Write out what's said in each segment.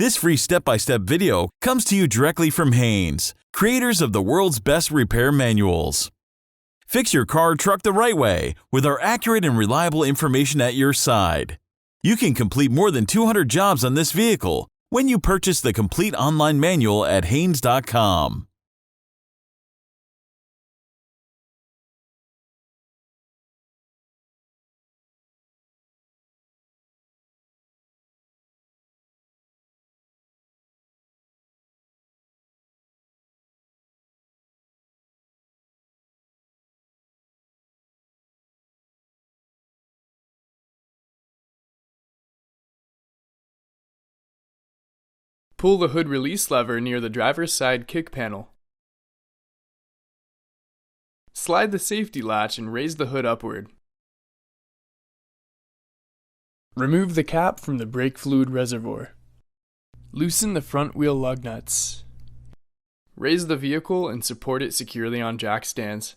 This free step-by-step video comes to you directly from Haynes, creators of the world's best repair manuals. Fix your car or truck the right way with our accurate and reliable information at your side. You can complete more than 200 jobs on this vehicle when you purchase the complete online manual at Haynes.com. Pull the hood release lever near the driver's side kick panel. Slide the safety latch and raise the hood upward. Remove the cap from the brake fluid reservoir. Loosen the front wheel lug nuts. Raise the vehicle and support it securely on jack stands.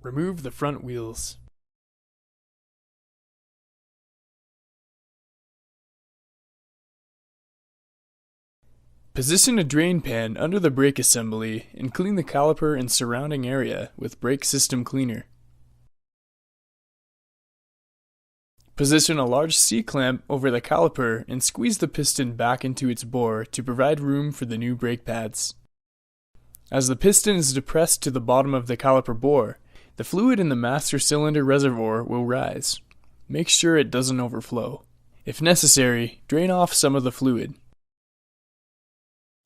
Remove the front wheels. Position a drain pan under the brake assembly and clean the caliper and surrounding area with brake system cleaner. Position a large C-clamp over the caliper and squeeze the piston back into its bore to provide room for the new brake pads. As the piston is depressed to the bottom of the caliper bore, the fluid in the master cylinder reservoir will rise. Make sure it doesn't overflow. If necessary, drain off some of the fluid.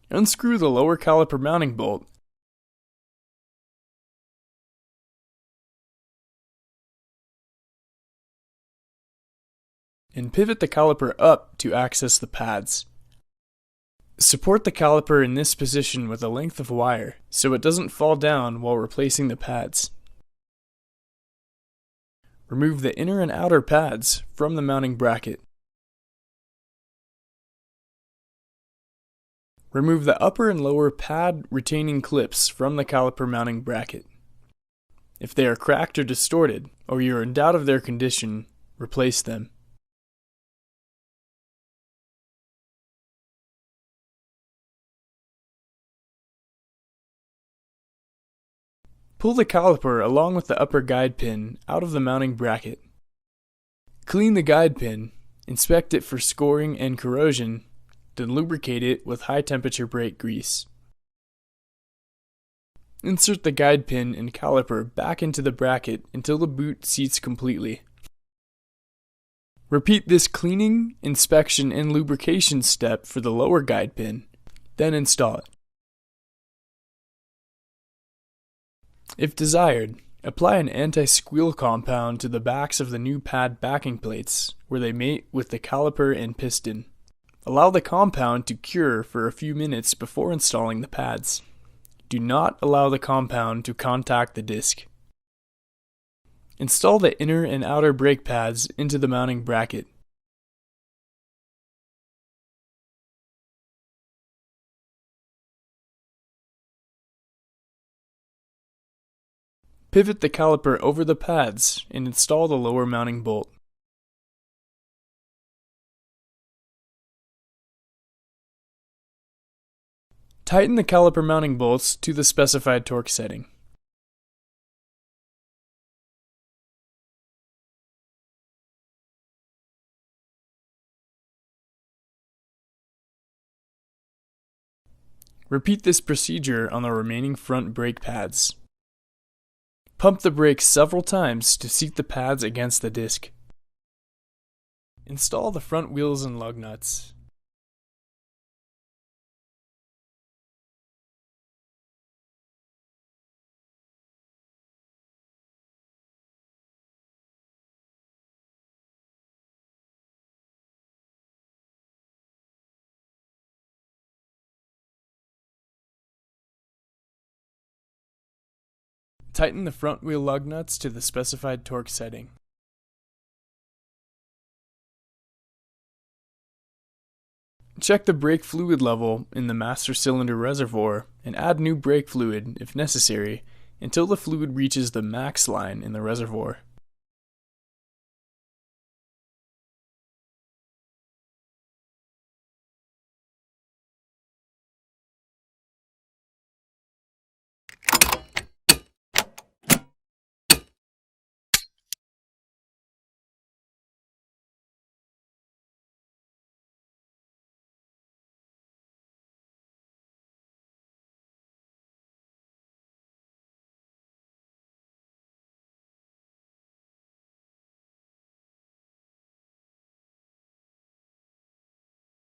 Unscrew the lower caliper mounting bolt and pivot the caliper up to access the pads. Support the caliper in this position with a length of wire so it doesn't fall down while replacing the pads. Remove the inner and outer pads from the mounting bracket. Remove the upper and lower pad retaining clips from the caliper mounting bracket. If they are cracked or distorted, or you are in doubt of their condition, replace them. Pull the caliper along with the upper guide pin out of the mounting bracket. Clean the guide pin, inspect it for scoring and corrosion, then lubricate it with high-temperature brake grease. Insert the guide pin and caliper back into the bracket until the boot seats completely. Repeat this cleaning, inspection, and lubrication step for the lower guide pin, then install it. If desired, apply an anti-squeal compound to the backs of the new pad backing plates where they mate with the caliper and piston. Allow the compound to cure for a few minutes before installing the pads. Do not allow the compound to contact the disc. Install the inner and outer brake pads into the mounting bracket. Pivot the caliper over the pads and install the lower mounting bolt. Tighten the caliper mounting bolts to the specified torque setting. Repeat this procedure on the remaining front brake pads. Pump the brakes several times to seat the pads against the disc. Install the front wheels and lug nuts. Tighten the front wheel lug nuts to the specified torque setting. Check the brake fluid level in the master cylinder reservoir and add new brake fluid, if necessary, until the fluid reaches the max line in the reservoir.